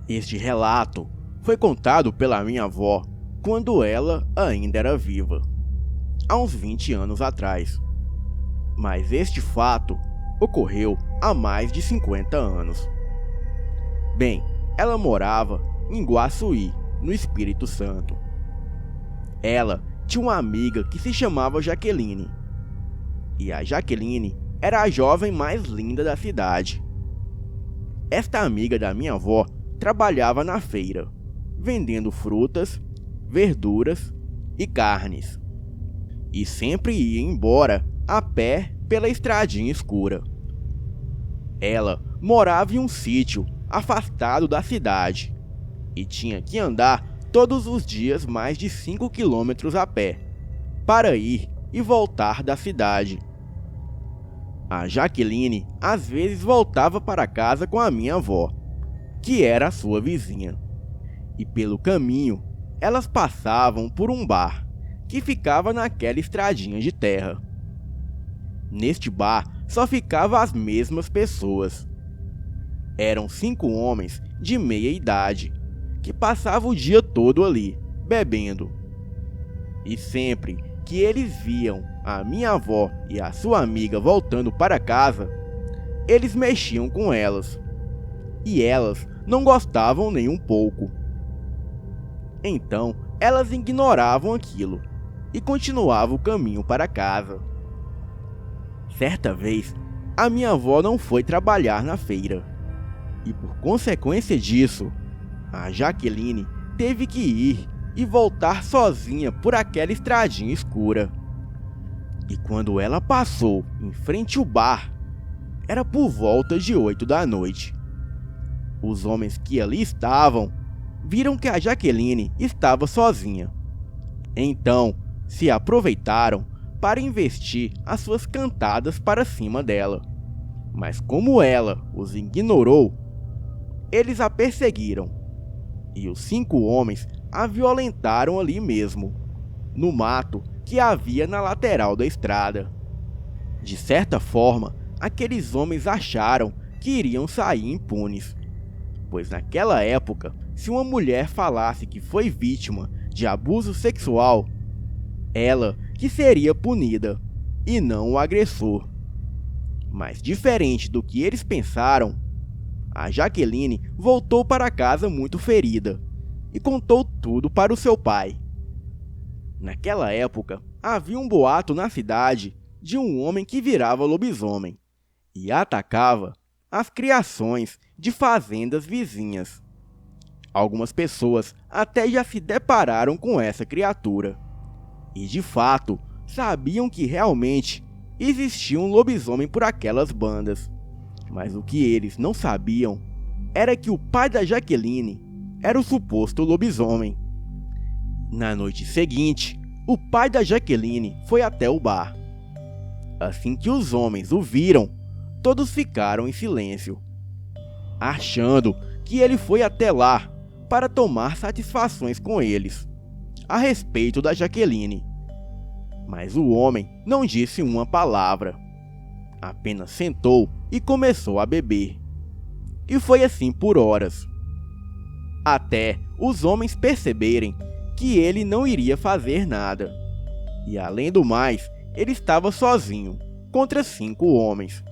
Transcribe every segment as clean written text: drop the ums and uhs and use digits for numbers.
Este relato foi contado pela minha avó quando ela ainda era viva, há uns 20 anos atrás. Mas este fato ocorreu há mais de 50 anos. Bem, ela morava em Guaçuí, no Espírito Santo. Ela tinha uma amiga que se chamava Jaqueline. E a Jaqueline era a jovem mais linda da cidade. Esta amiga da minha avó trabalhava na feira, vendendo frutas, verduras e carnes. E sempre ia embora a pé pela estradinha escura. Ela morava em um sítio afastado da cidade e tinha que andar todos os dias mais de 5 quilômetros a pé para ir e voltar da cidade. A Jaqueline às vezes voltava para casa com a minha avó, que era a sua vizinha, e pelo caminho elas passavam por um bar que ficava naquela estradinha de terra. Neste bar só ficavam as mesmas pessoas. Eram 5 homens de meia idade que passavam o dia todo ali, bebendo. E sempre que eles viam a minha avó e a sua amiga voltando para casa, eles mexiam com elas. E elas não gostavam nem um pouco. Então, elas ignoravam aquilo e continuavam o caminho para casa. Certa vez, a minha avó não foi trabalhar na feira. E por consequência disso, a Jaqueline teve que ir e voltar sozinha por aquela estradinha escura. E quando ela passou em frente ao bar, era por volta de 8 da noite. Os homens que ali estavam viram que a Jaqueline estava sozinha. Então, se aproveitaram para investir as suas cantadas para cima dela. Mas como ela os ignorou, eles a perseguiram. E os 5 homens a violentaram ali mesmo, no mato que havia na lateral da estrada. De certa forma, aqueles homens acharam que iriam sair impunes, pois naquela época, se uma mulher falasse que foi vítima de abuso sexual, ela que seria punida, e não o agressor. Mas diferente do que eles pensaram, a Jaqueline voltou para casa muito ferida e contou tudo para o seu pai. Naquela época, havia um boato na cidade de um homem que virava lobisomem e atacava as criações de fazendas vizinhas. Algumas pessoas até já se depararam com essa criatura e, de fato, sabiam que realmente existia um lobisomem por aquelas bandas. Mas o que eles não sabiam era que o pai da Jaqueline era o suposto lobisomem. Na noite seguinte, o pai da Jaqueline foi até o bar. Assim que os homens o viram, todos ficaram em silêncio, achando que ele foi até lá para tomar satisfações com eles a respeito da Jaqueline. Mas o homem não disse uma palavra, apenas sentou e começou a beber. E foi assim por horas, até os homens perceberem que ele não iria fazer nada. E além do mais, ele estava sozinho, contra 5 homens.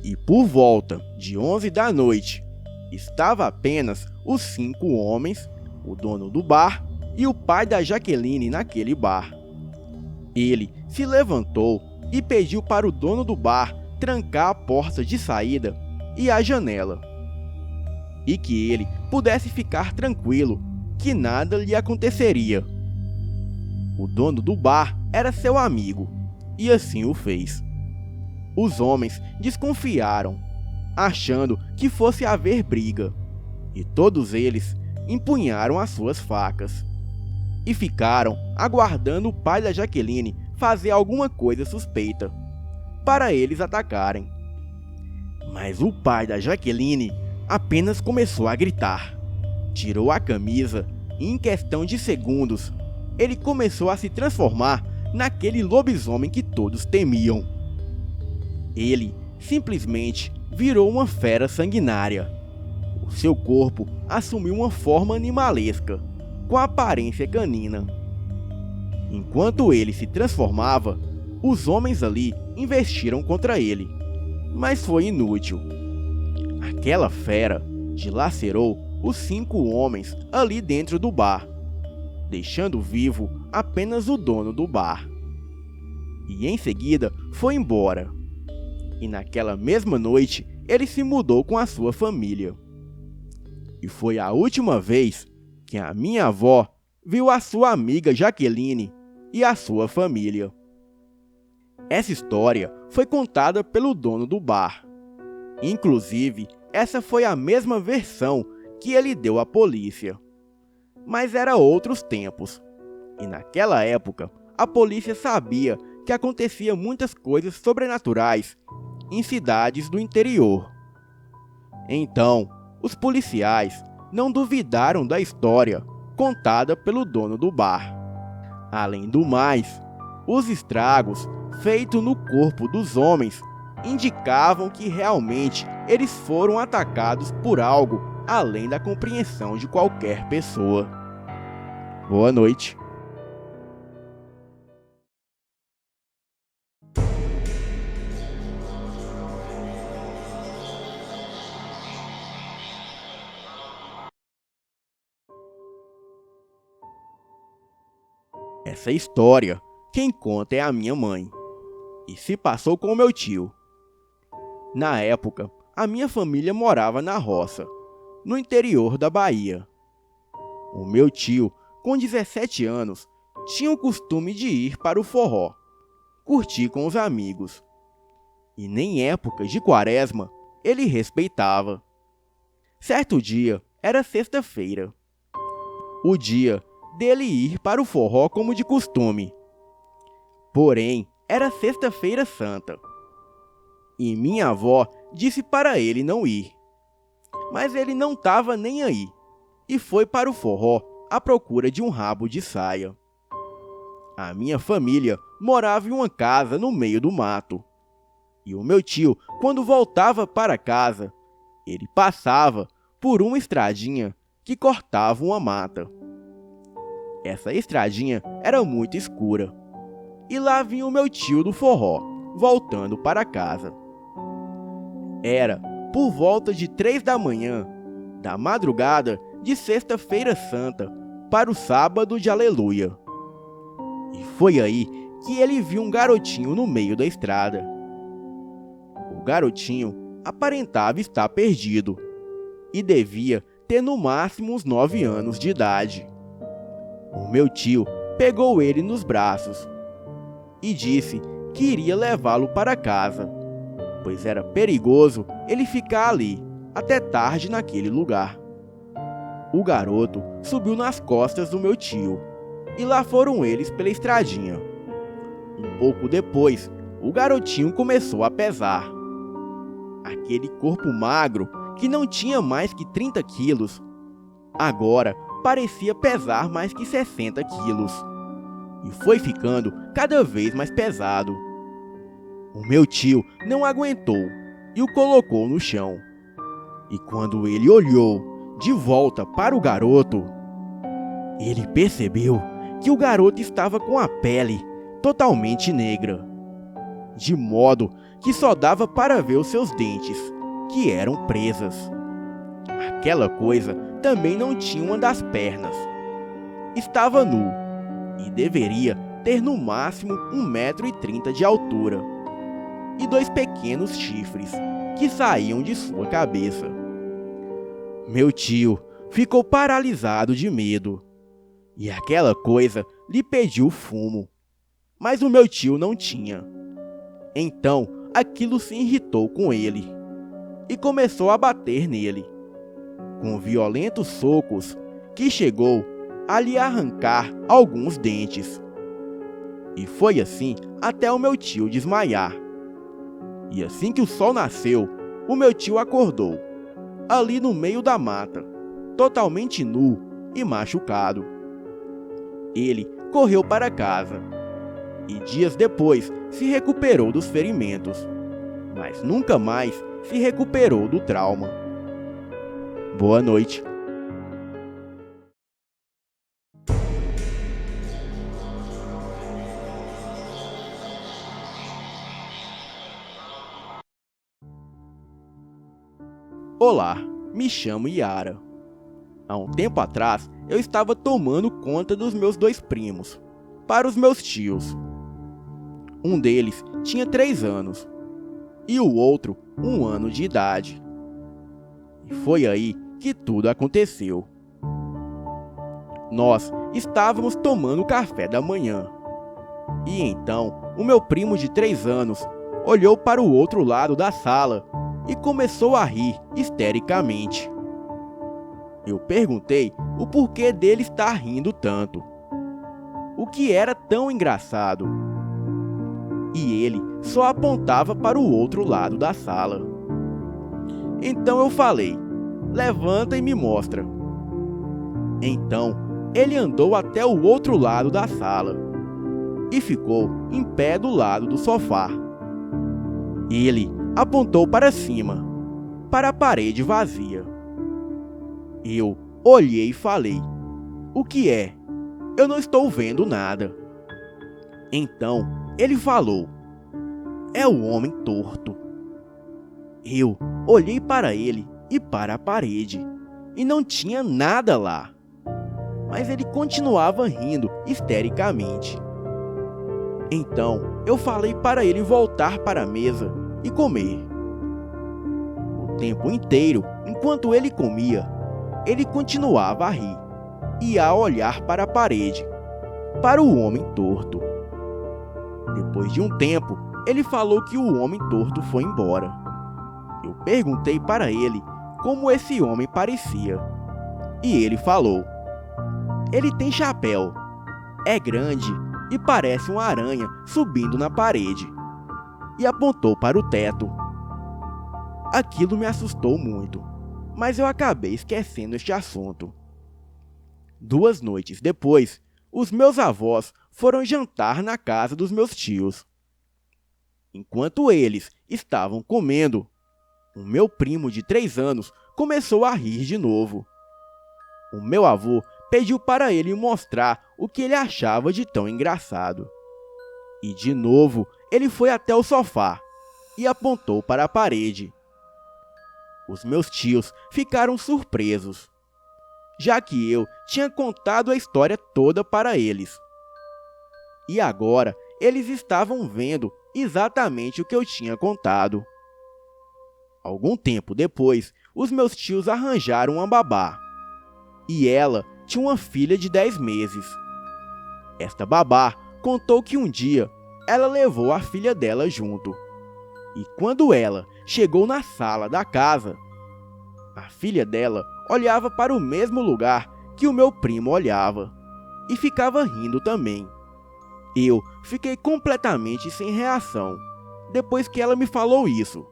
E por volta de 11 da noite, estava apenas os 5 homens, o dono do bar e o pai da Jaqueline naquele bar. Ele se levantou e pediu para o dono do bar trancar a porta de saída e a janela, e que ele pudesse ficar tranquilo que nada lhe aconteceria. O dono do bar era seu amigo, e assim o fez. Os homens desconfiaram, achando que fosse haver briga, e todos eles empunharam as suas facas, e ficaram aguardando o pai da Jaqueline fazer alguma coisa suspeita, para eles atacarem. Mas o pai da Jaqueline apenas começou a gritar. Tirou a camisa e em questão de segundos, ele começou a se transformar naquele lobisomem que todos temiam. Ele simplesmente virou uma fera sanguinária. O O seu corpo assumiu uma forma animalesca, com aparência canina. Enquanto ele se transformava, os homens ali investiram contra ele, mas foi inútil. Aquela fera dilacerou os 5 homens ali dentro do bar, deixando vivo apenas o dono do bar. E em seguida foi embora. E naquela mesma noite ele se mudou com a sua família. E foi a última vez que a minha avó viu a sua amiga Jaqueline e a sua família. Essa história foi contada pelo dono do bar. Inclusive, essa foi a mesma versão que ele deu à polícia. Mas era outros tempos. E naquela época, a polícia sabia que acontecia muitas coisas sobrenaturais em cidades do interior. Então, os policiais não duvidaram da história contada pelo dono do bar. Além do mais, os estragos feitos no corpo dos homens indicavam que realmente eles foram atacados por algo além da compreensão de qualquer pessoa. Boa noite. Essa história, quem conta é a minha mãe, e se passou com o meu tio. Na época, a minha família morava na roça, no interior da Bahia. O meu tio, com 17 anos, tinha o costume de ir para o forró, curtir com os amigos. E nem épocas de quaresma ele respeitava. Certo dia, era sexta-feira. O dia dele ir para o forró como de costume. Porém, era sexta-feira santa. E minha avó disse para ele não ir. Mas ele não estava nem aí e foi para o forró à procura de um rabo de saia. A minha família morava em uma casa no meio do mato. E o meu tio, quando voltava para casa, ele passava por uma estradinha que cortava uma mata. Essa estradinha era muito escura. E lá vinha o meu tio do forró, voltando para casa. Era por volta de 3 da manhã, da madrugada de sexta-feira santa para o sábado de aleluia. E foi aí que ele viu um garotinho no meio da estrada. O garotinho aparentava estar perdido e devia ter no máximo uns 9 anos de idade. O meu tio pegou ele nos braços e disse que iria levá-lo para casa, pois era perigoso ele ficar ali até tarde naquele lugar. O garoto subiu nas costas do meu tio e lá foram eles pela estradinha. Um pouco depois, o garotinho começou a pesar. Aquele corpo magro, que não tinha mais que 30 quilos, agora parecia pesar mais que 60 quilos. E foi ficando cada vez mais pesado. O meu tio não aguentou e o colocou no chão. E quando ele olhou de volta para o garoto, ele percebeu que o garoto estava com a pele totalmente negra, de modo que só dava para ver os seus dentes, que eram presas. Aquela coisa também não tinha uma das pernas. Estava nu e deveria ter no máximo 1,30 m de altura e 2 pequenos chifres que saíam de sua cabeça. Meu tio ficou paralisado de medo e aquela coisa lhe pediu fumo, mas o meu tio não tinha. Então aquilo se irritou com ele e começou a bater nele, com violentos socos que chegou a lhe arrancar alguns dentes. E foi assim até o meu tio desmaiar. E assim que o sol nasceu, o meu tio acordou, ali no meio da mata, totalmente nu e machucado. Ele correu para casa e dias depois se recuperou dos ferimentos, mas nunca mais se recuperou do trauma. Boa noite. Olá, me chamo Yara. Há um tempo atrás, eu estava tomando conta dos meus 2 primos, para os meus tios. Um deles tinha 3 anos e o outro 1 ano de idade. E foi aí que tudo aconteceu. Nós estávamos tomando café da manhã. E então, o meu primo de 3 anos olhou para o outro lado da sala e começou a rir histericamente. Eu perguntei o porquê dele estar rindo tanto. O que era tão engraçado? E ele só apontava para o outro lado da sala. Então eu falei: levanta e me mostra. Então ele andou até o outro lado da sala e ficou em pé do lado do sofá. Ele apontou para cima, para a parede vazia. Eu olhei e falei: o que é? Eu não estou vendo nada. Então ele falou: é o homem torto. Eu olhei para ele e para a parede e não tinha nada lá. Mas ele continuava rindo histericamente. Então eu falei para ele voltar para a mesa e comer. O tempo inteiro, enquanto ele comia, ele continuava a rir e a olhar para a parede, para o homem torto. Depois de um tempo, ele falou que o homem torto foi embora. Eu perguntei para ele como esse homem parecia. E ele falou: ele tem chapéu, é grande e parece uma aranha subindo na parede. E apontou para o teto. Aquilo me assustou muito, mas eu acabei esquecendo este assunto. 2 noites depois, os meus avós foram jantar na casa dos meus tios. Enquanto eles estavam comendo, o meu primo de 3 anos começou a rir de novo. O meu avô pediu para ele mostrar o que ele achava de tão engraçado. E de novo, ele foi até o sofá e apontou para a parede. Os meus tios ficaram surpresos, já que eu tinha contado a história toda para eles. E agora eles estavam vendo exatamente o que eu tinha contado. Algum tempo depois, os meus tios arranjaram uma babá. E ela tinha uma filha de 10 meses. Esta babá contou que um dia ela levou a filha dela junto. E quando ela chegou na sala da casa, a filha dela olhava para o mesmo lugar que o meu primo olhava e ficava rindo também. Eu fiquei completamente sem reação depois que ela me falou isso,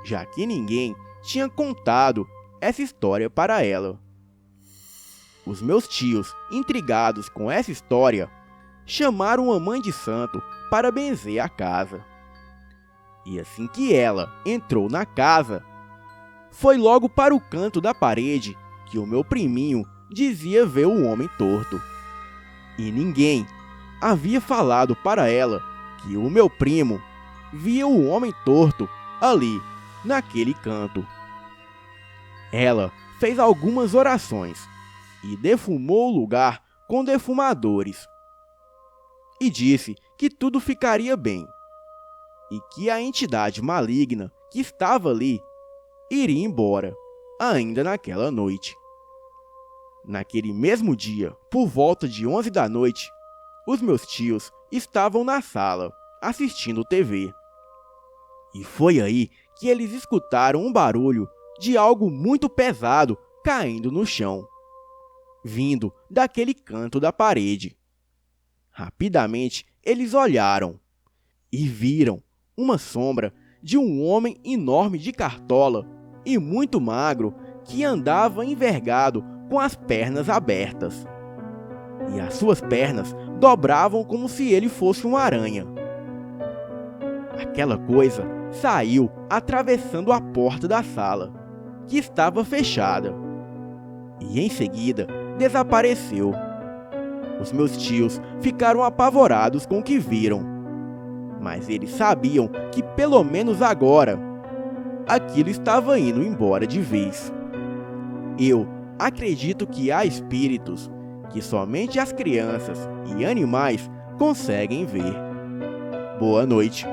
já que ninguém tinha contado essa história para ela. Os meus tios, intrigados com essa história, chamaram uma mãe de santo para benzer a casa. E assim que ela entrou na casa, foi logo para o canto da parede que o meu priminho dizia ver o homem torto. E ninguém havia falado para ela que o meu primo via o homem torto ali, naquele canto. Ela fez algumas orações e defumou o lugar com defumadores. E disse que tudo ficaria bem, e que a entidade maligna que estava ali iria embora, ainda naquela noite. Naquele mesmo dia, por volta de 11 da noite, os meus tios estavam na sala, assistindo TV. E foi aí que eles escutaram um barulho de algo muito pesado caindo no chão, vindo daquele canto da parede. Rapidamente, eles olharam e viram uma sombra de um homem enorme de cartola e muito magro que andava envergado com as pernas abertas. E as suas pernas dobravam como se ele fosse uma aranha. Aquela coisa saiu atravessando a porta da sala, que estava fechada. E em seguida desapareceu. Os meus tios ficaram apavorados com o que viram, mas eles sabiam que pelo menos agora aquilo estava indo embora de vez. Eu acredito que há espíritos que somente as crianças e animais conseguem ver. Boa noite.